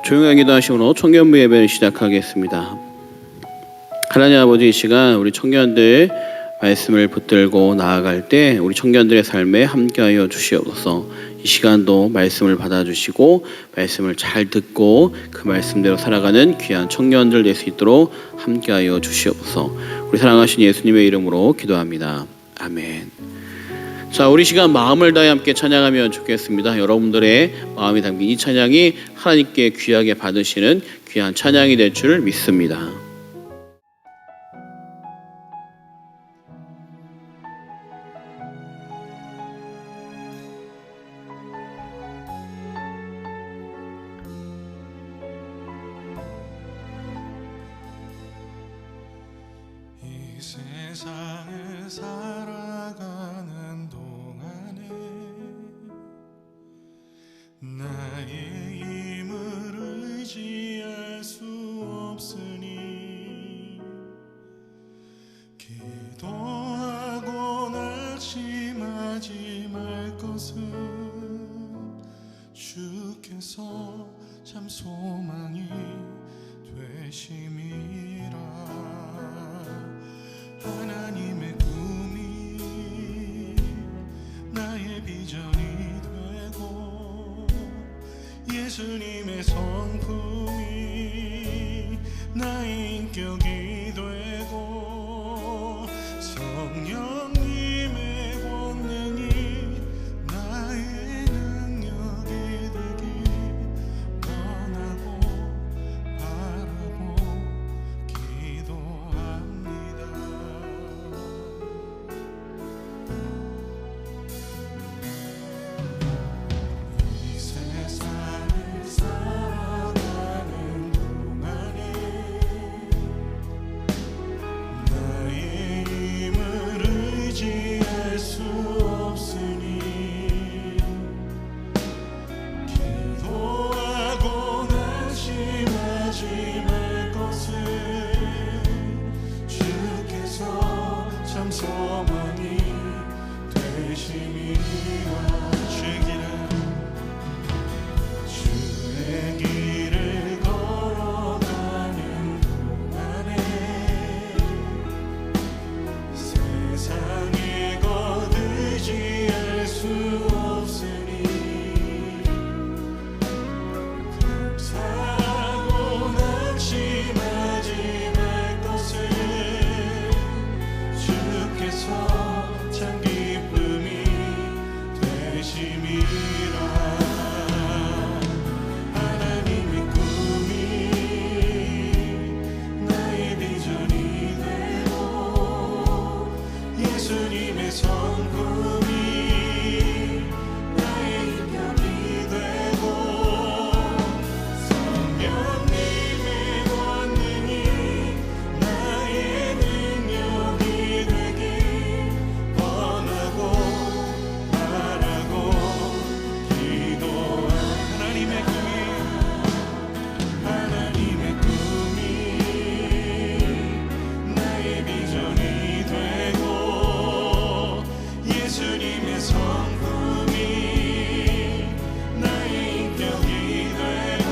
조용하게 기도하심으로 청년부 예배를 시작하겠습니다. 하나님 아버지, 이 시간 우리 청년들 말씀을 붙들고 나아갈 때 우리 청년들의 삶에 함께하여 주시옵소서. 이 시간도 말씀을 받아주시고 말씀을 잘 듣고 그 말씀대로 살아가는 귀한 청년들 될 수 있도록 함께하여 주시옵소서. 우리 사랑하신 예수님의 이름으로 기도합니다. 아멘. 자, 우리 시간 마음을 다해 함께 찬양하면 좋겠습니다. 여러분들의 마음이 담긴 이 찬양이 하나님께 귀하게 받으시는 귀한 찬양이 될 줄 믿습니다. 이 세상을 살아가는 동안에 나의 힘을 의지할 수 없으니 기도하고 낙심하지 말 것은 주께서 참 소망이 되심이라. 하나님의 꿈이 나의 비전이 되고 예수님의 성품이 나의 인격이 되고 성령님의 권능이 나의 능력이 되길 원하고 바라고 기도합니다. 이 세상을 살아가는 동안에 나의 힘을 의지할 수 없으니 기도하고 낙심하지 말 것을 주께서 참 소망이 되심이라. 주의 길을 걸어가는 동안에 세상의 것 의지할 수 없으니 감사하고 낙심하지 말 것을 주께서 참 기쁨이 되심이라. 하나님의 꿈이 나의 비전이 되고 예수님의 성품이 나의 인격이 되고 성령님의 권능이 나의 능력이 되길 원하고 바라고 기도한 하나님의 꿈이 나의 비전이 되고 예수님의 성품이 나의 인격이 되고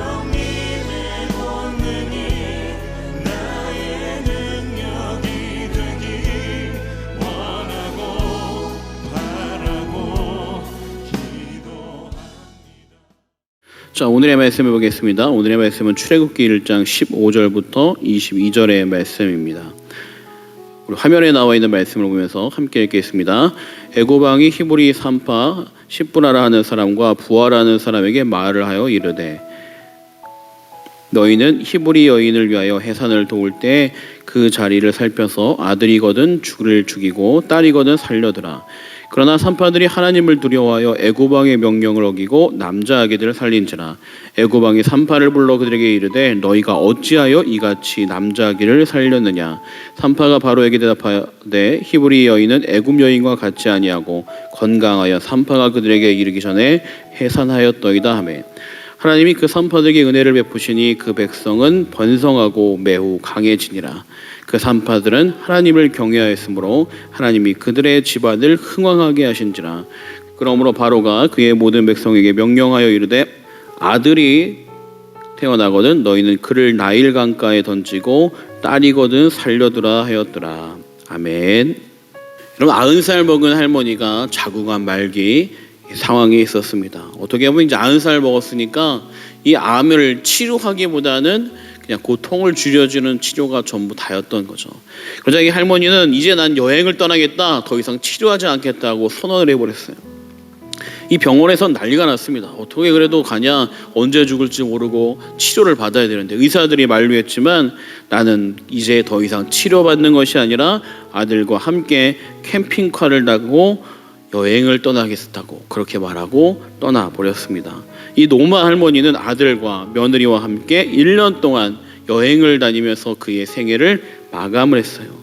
성령님의 권능이 나의 능력이 되길 원하고 바라고 기도합니다. 자, 오늘의 말씀을 보겠습니다. 오늘의 말씀은 출애굽기 1장 15절부터 22절의 말씀입니다. 우리 화면에 나와 있는 말씀을 보면서 함께 읽겠습니다. 애굽 왕이 히브리 산파 십부라라 하는 사람과 부하라 하는 사람에게 말을 하여 이르되 너희는 히브리 여인을 위하여 해산을 도울 때 그 자리를 살펴서 아들이거든 죽을 죽이고 딸이거든 살려두라. 그러나 산파들이 하나님을 두려워하여 애굽 왕의 명령을 어기고 남자 아기들을 살린지라. 애굽 왕이 산파를 불러 그들에게 이르되 너희가 어찌하여 이같이 남자 아기를 살렸느냐. 산파가 바로에게 대답하되 히브리 여인은 애굽 여인과 같지 아니하고 건강하여 산파가 그들에게 이르기 전에 해산하였더이다 하매 하나님이 그 산파들에게 은혜를 베푸시니 그 백성은 번성하고 매우 강해지니라. 그 산파들은 하나님을 경외하였으므로 하나님이 그들의 집안을 흥왕하게 하신지라. 그러므로 바로가 그의 모든 백성에게 명령하여 이르되 아들이 태어나거든 너희는 그를 나일 강가에 던지고 딸이거든 살려두라 하였더라. 아멘. 여러분 90살 먹은 할머니가 자궁암 말기 상황에 있었습니다. 어떻게 보면 이제 90살 먹었으니까 이 암을 치료하기보다는 그냥 고통을 줄여주는 치료가 전부 다였던 거죠. 그러자 이 할머니는 이제 난 여행을 떠나겠다, 더 이상 치료하지 않겠다고 선언을 해버렸어요. 이 병원에선 난리가 났습니다. 어떻게 그래도 가냐, 언제 죽을지 모르고 치료를 받아야 되는데 의사들이 만류했지만 나는 이제 더 이상 치료받는 것이 아니라 아들과 함께 캠핑카를 타고 여행을 떠나겠다고 그렇게 말하고 떠나버렸습니다. 이 노마 할머니는 아들과 며느리와 함께 1년 동안 여행을 다니면서 그의 생애를 마감을 했어요.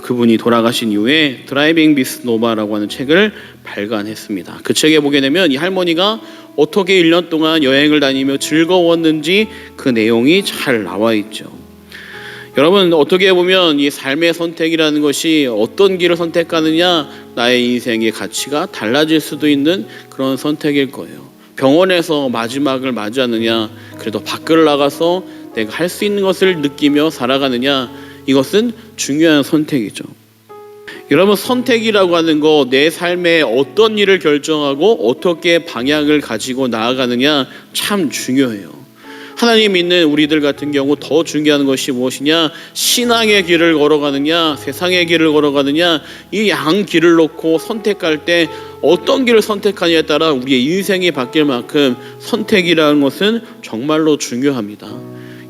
그분이 돌아가신 이후에 드라이빙 비스 노마라고 하는 책을 발간했습니다. 그 책에 보게 되면 이 할머니가 어떻게 1년 동안 여행을 다니며 즐거웠는지 그 내용이 잘 나와 있죠. 여러분 어떻게 보면 이 삶의 선택이라는 것이 어떤 길을 선택하느냐 나의 인생의 가치가 달라질 수도 있는 그런 선택일 거예요. 병원에서 마지막을 맞이하느냐 그래도 밖을 나가서 내가 할 수 있는 것을 느끼며 살아가느냐 이것은 중요한 선택이죠. 여러분 선택이라고 하는 거 내 삶에 어떤 일을 결정하고 어떻게 방향을 가지고 나아가느냐 참 중요해요. 하나님 믿는 우리들 같은 경우 더 중요한 것이 무엇이냐, 신앙의 길을 걸어가느냐 세상의 길을 걸어가느냐 이 양 길을 놓고 선택할 때 어떤 길을 선택하느냐에 따라 우리의 인생이 바뀔 만큼 선택이라는 것은 정말로 중요합니다.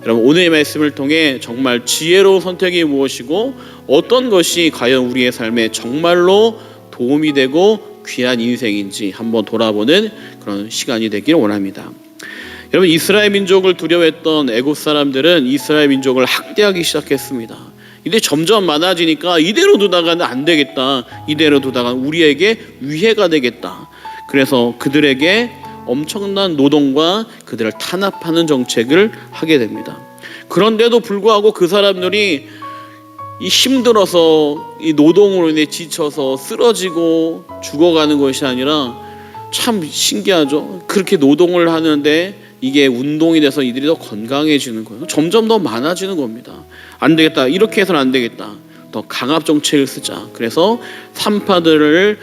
여러분 오늘의 말씀을 통해 정말 지혜로운 선택이 무엇이고 어떤 것이 과연 우리의 삶에 정말로 도움이 되고 귀한 인생인지 한번 돌아보는 그런 시간이 되길 원합니다. 여러분 이스라엘 민족을 두려워했던 애굽 사람들은 이스라엘 민족을 학대하기 시작했습니다. 이제 점점 많아지니까 이대로 두다가는 안 되겠다, 이대로 두다가 우리에게 위해가 되겠다. 그래서 그들에게 엄청난 노동과 그들을 탄압하는 정책을 하게 됩니다. 그런데도 불구하고 그 사람들이 이 힘들어서 이 노동으로 인해 지쳐서 쓰러지고 죽어가는 것이 아니라 참 신기하죠. 그렇게 노동을 하는데 이게 운동이 돼서 이들이 더 건강해지는 거예요. 점점 더 많아지는 겁니다. 안 되겠다, 이렇게 해서는 안 되겠다, 더 강압 정책을 쓰자. 그래서 산파들을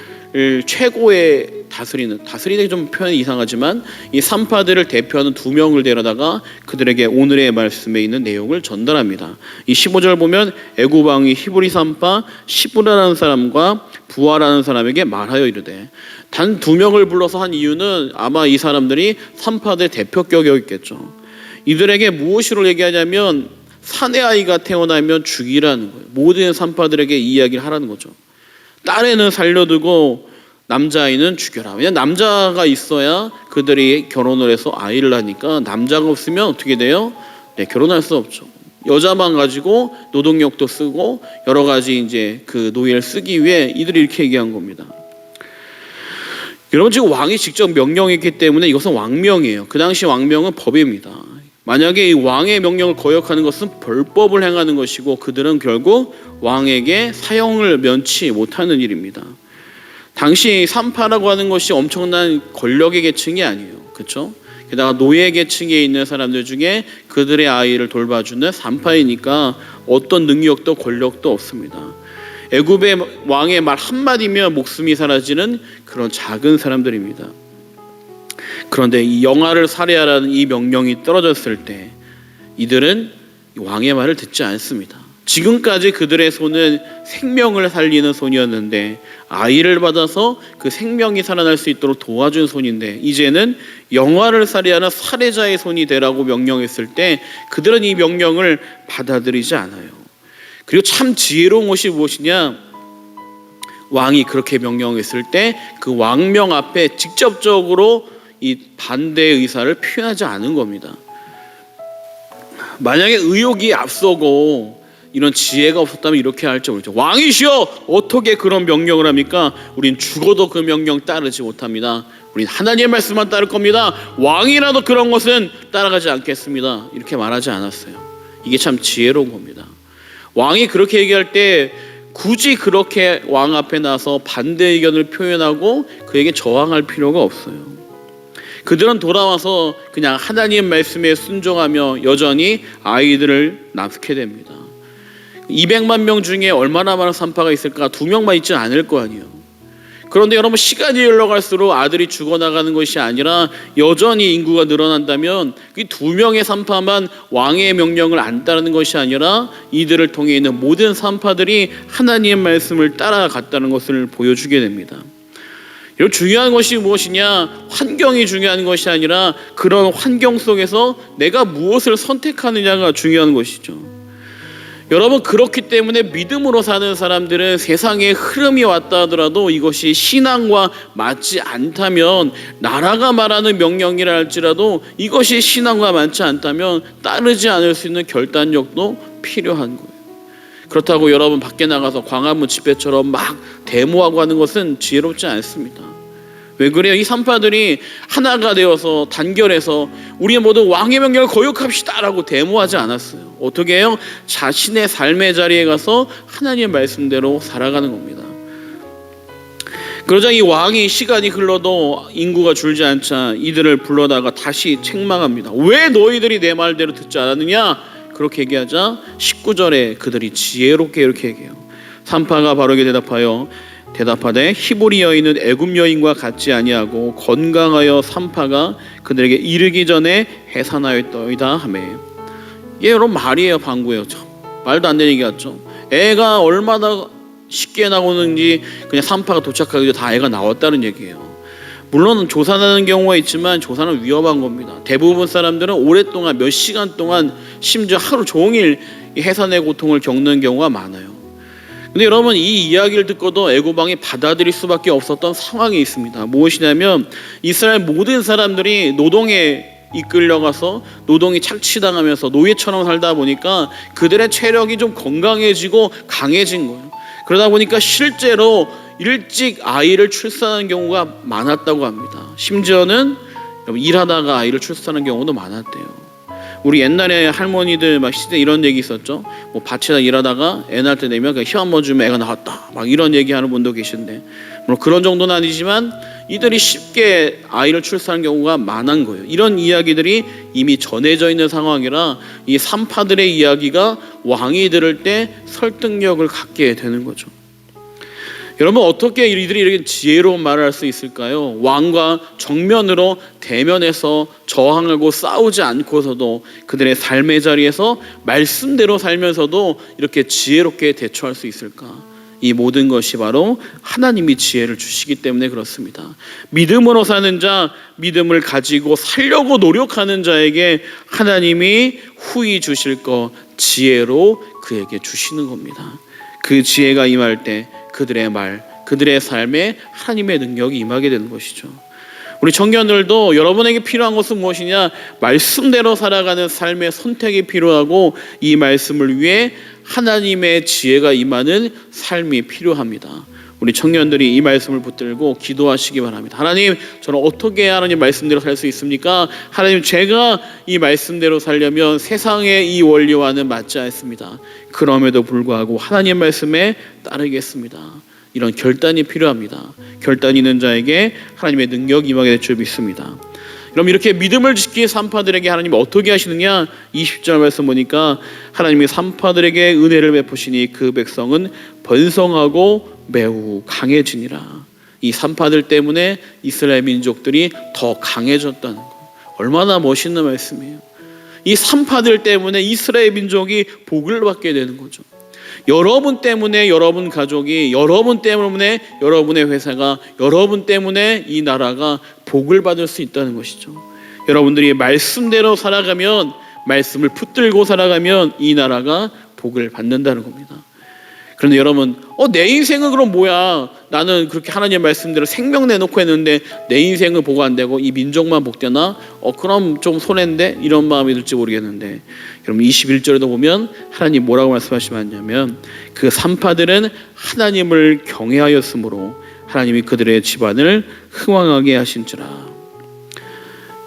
최고의 다스리는 좀 표현이 이상하지만 이 산파들을 대표하는 2명을 데려다가 그들에게 오늘의 말씀에 있는 내용을 전달합니다. 이 15절 보면 애굽 왕이 히브리 산파 시브라라는 사람과 부하라는 사람에게 말하여 이르되, 단 2명을 불러서 한 이유는 아마 이 사람들이 산파들의 대표격이었겠죠. 이들에게 무엇으로 얘기하냐면 사내 아이가 태어나면 죽이라는 거예요. 모든 산파들에게 이 이야기를 하라는 거죠. 딸애는 살려두고 남자아이는 죽여라. 왜냐하면 남자가 있어야 그들이 결혼을 해서 아이를 낳으니까 남자가 없으면 어떻게 돼요? 네, 결혼할 수 없죠. 여자만 가지고 노동력도 쓰고 여러 가지 이제 그 노예를 쓰기 위해 이들이 이렇게 얘기한 겁니다. 여러분 지금 왕이 직접 명령했기 때문에 이것은 왕명이에요. 그 당시 왕명은 법입니다. 만약에 이 왕의 명령을 거역하는 것은 벌법을 행하는 것이고 그들은 결국 왕에게 사형을 면치 못하는 일입니다. 당시 산파라고 하는 것이 엄청난 권력의 계층이 아니에요. 그렇죠? 게다가 노예 계층에 있는 사람들 중에 그들의 아이를 돌봐주는 산파이니까 어떤 능력도 권력도 없습니다. 애굽의 왕의 말 한마디면 목숨이 사라지는 그런 작은 사람들입니다. 그런데 이 영아를 살해하라는 이 명령이 떨어졌을 때 이들은 왕의 말을 듣지 않습니다. 지금까지 그들의 손은 생명을 살리는 손이었는데 아이를 받아서 그 생명이 살아날 수 있도록 도와준 손인데 이제는 영아를 살해하는 살해자의 손이 되라고 명령했을 때 그들은 이 명령을 받아들이지 않아요. 그리고 참 지혜로운 것이 무엇이냐, 왕이 그렇게 명령했을 때 그 왕명 앞에 직접적으로 이 반대의 의사를 표현하지 않은 겁니다. 만약에 의욕이 앞서고 이런 지혜가 없었다면 이렇게 할지 모르죠. 왕이시여 어떻게 그런 명령을 합니까? 우린 죽어도 그 명령 따르지 못합니다. 우린 하나님의 말씀만 따를 겁니다. 왕이라도 그런 것은 따라가지 않겠습니다. 이렇게 말하지 않았어요. 이게 참 지혜로운 겁니다. 왕이 그렇게 얘기할 때 굳이 그렇게 왕 앞에 나서 반대 의견을 표현하고 그에게 저항할 필요가 없어요. 그들은 돌아와서 그냥 하나님 말씀에 순종하며 여전히 아이들을 낳게 됩니다. 200만 명 중에 얼마나 많은 산파가 있을까? 2명만 있지는 않을 거 아니에요. 그런데 여러분, 시간이 흘러갈수록 아들이 죽어나가는 것이 아니라 여전히 인구가 늘어난다면 이 2명의 산파만 왕의 명령을 안 따르는 것이 아니라 이들을 통해 있는 모든 산파들이 하나님의 말씀을 따라갔다는 것을 보여주게 됩니다. 여러분, 중요한 것이 무엇이냐? 환경이 중요한 것이 아니라 그런 환경 속에서 내가 무엇을 선택하느냐가 중요한 것이죠. 여러분, 그렇기 때문에 믿음으로 사는 사람들은 세상에 흐름이 왔다 하더라도 이것이 신앙과 맞지 않다면, 나라가 말하는 명령이라 할지라도 이것이 신앙과 맞지 않다면 따르지 않을 수 있는 결단력도 필요한 거예요. 그렇다고 여러분 밖에 나가서 광화문 집회처럼 막 데모하고 하는 것은 지혜롭지 않습니다. 왜 그래요? 이 산파들이 하나가 되어서 단결해서 우리 모두 왕의 명령을 거역합시다 라고 데모하지 않았어요. 어떻게 해요? 자신의 삶의 자리에 가서 하나님의 말씀대로 살아가는 겁니다. 그러자 이 왕이 시간이 흘러도 인구가 줄지 않자 이들을 불러다가 다시 책망합니다. 왜 너희들이 내 말대로 듣지 않았느냐? 그렇게 얘기하자 19절에 그들이 지혜롭게 이렇게 얘기해요. 산파가 바로게 대답하되 히브리 여인은 애굽 여인과 같지 아니하고 건강하여 산파가 그들에게 이르기 전에 해산하였더이다 하매. 예, 여러분, 말이에요, 방구예요. 참 말도 안 되는 얘기 같죠. 애가 얼마나 쉽게 나오는지 그냥 산파가 도착하기 전에 다 애가 나왔다는 얘기예요. 물론 조산하는 경우가 있지만 조산은 위험한 겁니다. 대부분 사람들은 오랫동안 몇 시간 동안 심지어 하루 종일 해산의 고통을 겪는 경우가 많아요. 근데 여러분, 이 이야기를 듣고도 애굽 왕이 받아들일 수밖에 없었던 상황이 있습니다. 무엇이냐면 이스라엘 모든 사람들이 노동에 이끌려가서 노동이 착취당하면서 노예처럼 살다 보니까 그들의 체력이 좀 건강해지고 강해진 거예요. 그러다 보니까 실제로 일찍 아이를 출산하는 경우가 많았다고 합니다. 심지어는 일하다가 아이를 출산하는 경우도 많았대요. 우리 옛날에 할머니들 막 시대 이런 얘기 있었죠. 뭐 밭에다 일하다가 애 낳을 때 되면 그냥 혀 한번 주면 애가 나왔다, 막 이런 얘기하는 분도 계신데, 물론 그런 정도는 아니지만 이들이 쉽게 아이를 출산하는 경우가 많은 거예요. 이런 이야기들이 이미 전해져 있는 상황이라 이 산파들의 이야기가 왕이 들을 때 설득력을 갖게 되는 거죠. 여러분, 어떻게 이들이 이렇게 지혜로운 말을 할 수 있을까요? 왕과 정면으로 대면해서 저항하고 싸우지 않고서도 그들의 삶의 자리에서 말씀대로 살면서도 이렇게 지혜롭게 대처할 수 있을까? 이 모든 것이 바로 하나님이 지혜를 주시기 때문에 그렇습니다. 믿음으로 사는 자, 믿음을 가지고 살려고 노력하는 자에게 하나님이 후히 주실 것, 지혜로 그에게 주시는 겁니다. 그 지혜가 임할 때 그들의 말, 그들의 삶에 하나님의 능력이 임하게 되는 것이죠. 우리 청년들도 여러분에게 필요한 것은 무엇이냐? 말씀대로 살아가는 삶의 선택이 필요하고 이 말씀을 위해 하나님의 지혜가 임하는 삶이 필요합니다. 우리 청년들이 이 말씀을 붙들고 기도하시기 바랍니다. 하나님, 저는 어떻게 하나님 말씀대로 살 수 있습니까? 하나님, 제가 이 말씀대로 살려면 세상의 이 원리와는 맞지 않습니다. 그럼에도 불구하고 하나님 말씀에 따르겠습니다. 이런 결단이 필요합니다. 결단 있는 자에게 하나님의 능력이 임하게 될 줄 믿습니다. 그럼 이렇게 믿음을 지킨 산파들에게 하나님이 어떻게 하시느냐? 20절 말씀 보니까 하나님이 산파들에게 은혜를 베푸시니 그 백성은 번성하고 매우 강해지니라. 이 산파들 때문에 이스라엘 민족들이 더 강해졌다는 거, 얼마나 멋있는 말씀이에요. 이 산파들 때문에 이스라엘 민족이 복을 받게 되는 거죠. 여러분 때문에 여러분 가족이, 여러분 때문에 여러분의 회사가, 여러분 때문에 이 나라가 복을 받을 수 있다는 것이죠. 여러분들이 말씀대로 살아가면, 말씀을 붙들고 살아가면 이 나라가 복을 받는다는 겁니다. 그런데 여러분, 내 인생은 그럼 뭐야? 나는 그렇게 하나님의 말씀대로 생명 내놓고 했는데 내 인생은 보고 안 되고 이 민족만 복되나? 그럼 좀 손해인데? 이런 마음이 들지 모르겠는데, 여러분 21절에도 보면 하나님 뭐라고 말씀하시냐면 그 산파들은 하나님을 경외하였으므로 하나님이 그들의 집안을 흥왕하게 하신지라.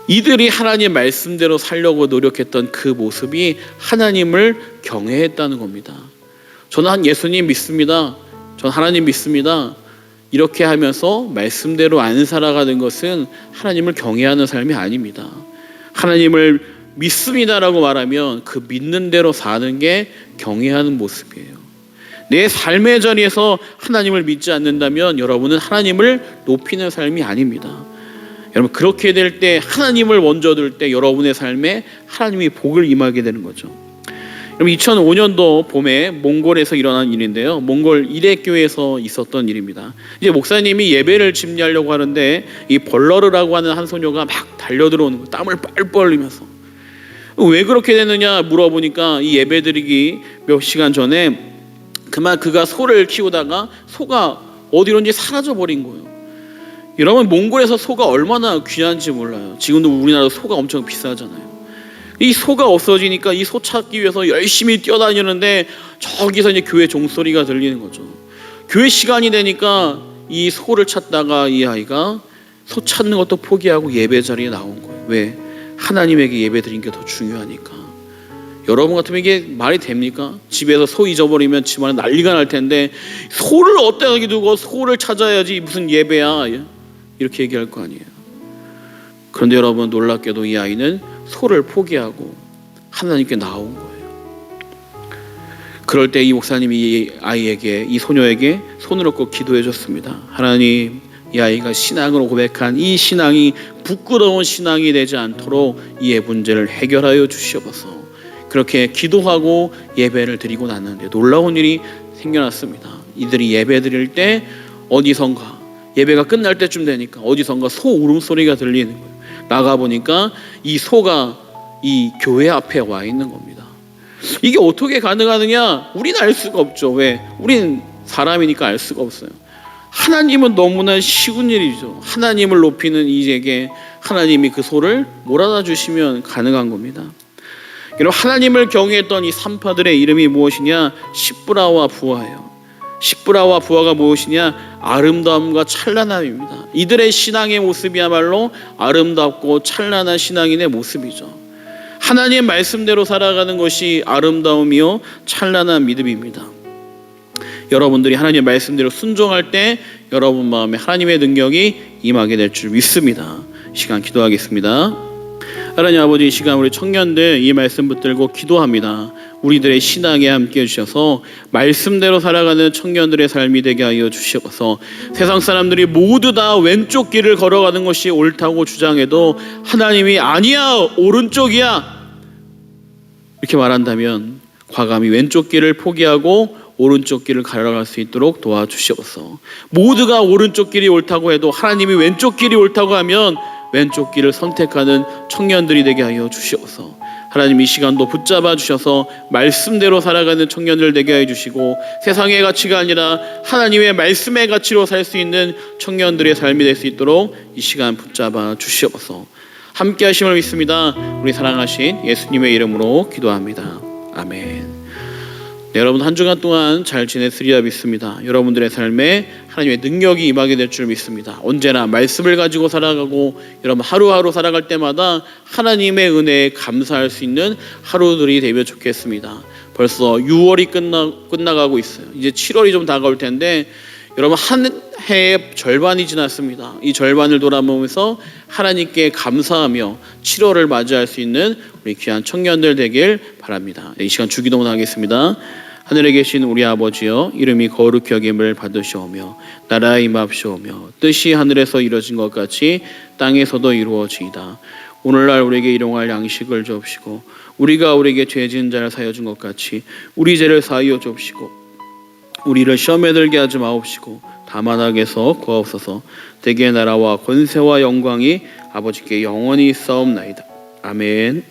이들이 하나님 말씀대로 살려고 노력했던 그 모습이 하나님을 경외했다는 겁니다. 저는 예수님 믿습니다. 전 하나님 믿습니다. 이렇게 하면서 말씀대로 안 살아가는 것은 하나님을 경외하는 삶이 아닙니다. 하나님을 믿습니다라고 말하면 그 믿는 대로 사는 게 경외하는 모습이에요. 내 삶의 자리에서 하나님을 믿지 않는다면 여러분은 하나님을 높이는 삶이 아닙니다. 여러분, 그렇게 될 때, 하나님을 먼저 둘 때 여러분의 삶에 하나님이 복을 임하게 되는 거죠. 여러분, 2005년도 봄에 몽골에서 일어난 일인데요. 몽골 이대교에서 있었던 일입니다. 이제 목사님이 예배를 집례하려고 하는데 이 벌러르라고 하는 한 소녀가 막 달려들어오는 거예요. 땀을 뻘뻘 흘리면서. 왜 그렇게 됐느냐 물어보니까 이 예배드리기 몇 시간 전에 그만 그가 소를 키우다가 소가 어디론지 사라져 버린 거예요. 여러분, 몽골에서 소가 얼마나 귀한지 몰라요. 지금도 우리나라 소가 엄청 비싸잖아요. 이 소가 없어지니까 이 소 찾기 위해서 열심히 뛰어다니는데 저기서 이제 교회 종소리가 들리는 거죠. 교회 시간이 되니까 이 소를 찾다가 이 아이가 소 찾는 것도 포기하고 예배 자리에 나온 거예요. 왜? 하나님에게 예배 드리는 게 더 중요하니까. 여러분 같으면 이게 말이 됩니까? 집에서 소 잊어버리면 집안에 난리가 날 텐데 소를 어디다 두고 소를 찾아야지 무슨 예배야, 이렇게 얘기할 거 아니에요. 그런데 여러분, 놀랍게도 이 아이는 소를 포기하고 하나님께 나온 거예요. 그럴 때 이 목사님이 이 아이에게, 이 소녀에게 손을 얹고 기도해 줬습니다. 하나님, 이 아이가 신앙으로 고백한 이 신앙이 부끄러운 신앙이 되지 않도록 이의 문제를 해결하여 주시옵소서. 그렇게 기도하고 예배를 드리고 났는데 놀라운 일이 생겨났습니다. 이들이 예배 드릴 때 어디선가, 예배가 끝날 때쯤 되니까 어디선가 소 울음소리가 들리는 거예요. 나가보니까 이 소가 이 교회 앞에 와 있는 겁니다. 이게 어떻게 가능하느냐? 우리는 알 수가 없죠. 왜? 우리는 사람이니까 알 수가 없어요. 하나님은 너무나 쉬운 일이죠. 하나님을 높이는 이에게 하나님이 그 소를 몰아다 주시면 가능한 겁니다. 여러분, 하나님을 경외했던 이 산파들의 이름이 무엇이냐? 십브라와 부하예요. 십브라와 부하가 무엇이냐? 아름다움과 찬란함입니다. 이들의 신앙의 모습이야말로 아름답고 찬란한 신앙인의 모습이죠. 하나님의 말씀대로 살아가는 것이 아름다움이요 찬란한 믿음입니다. 여러분들이 하나님의 말씀대로 순종할 때 여러분 마음에 하나님의 능력이 임하게 될 줄 믿습니다. 이 시간 기도하겠습니다. 하나님 아버지, 이 시간 우리 청년들 이 말씀 붙들고 기도합니다. 우리들의 신앙에 함께 해주셔서 말씀대로 살아가는 청년들의 삶이 되게 하여 주시옵소서. 세상 사람들이 모두 다 왼쪽 길을 걸어가는 것이 옳다고 주장해도 하나님이 아니야, 오른쪽이야 이렇게 말한다면 과감히 왼쪽 길을 포기하고 오른쪽 길을 걸어갈 수 있도록 도와주시옵소서. 모두가 오른쪽 길이 옳다고 해도 하나님이 왼쪽 길이 옳다고 하면 왼쪽 길을 선택하는 청년들이 되게 하여 주시옵소서. 하나님, 이 시간도 붙잡아 주셔서 말씀대로 살아가는 청년들 되게 해 주시고 세상의 가치가 아니라 하나님의 말씀의 가치로 살 수 있는 청년들의 삶이 될 수 있도록 이 시간 붙잡아 주시옵소서. 함께 하심을 믿습니다. 우리 사랑하신 예수님의 이름으로 기도합니다. 아멘. 네, 여러분 한 주간 동안 잘 지냈으리라 믿습니다. 여러분들의 삶에 하나님의 능력이 임하게 될 줄 믿습니다. 언제나 말씀을 가지고 살아가고 여러분 하루하루 살아갈 때마다 하나님의 은혜에 감사할 수 있는 하루들이 되면 좋겠습니다. 벌써 6월이 끝나가고 있어요. 이제 7월이 좀 다가올 텐데 여러분 한 해의 절반이 지났습니다. 이 절반을 돌아보면서 하나님께 감사하며 7월을 맞이할 수 있는 우리 귀한 청년들 되길 바랍니다. 이 시간 주기도문 하겠습니다. 하늘에 계신 우리 아버지여, 이름이 거룩히 여김을 받으시오며 나라가 임합시오며 뜻이 하늘에서 이루어진 것 같이 땅에서도 이루어지이다. 오늘날 우리에게 일용할 양식을 주옵시고 우리가 우리에게 죄 지은 자를 사하여 준 것 같이 우리 죄를 사하여 주옵시고 우리를 시험에 들게 하지 마옵시고 다만 악에서 구하옵소서. 대개 나라와 권세와 영광이 아버지께 영원히 있사옵나이다. 아멘.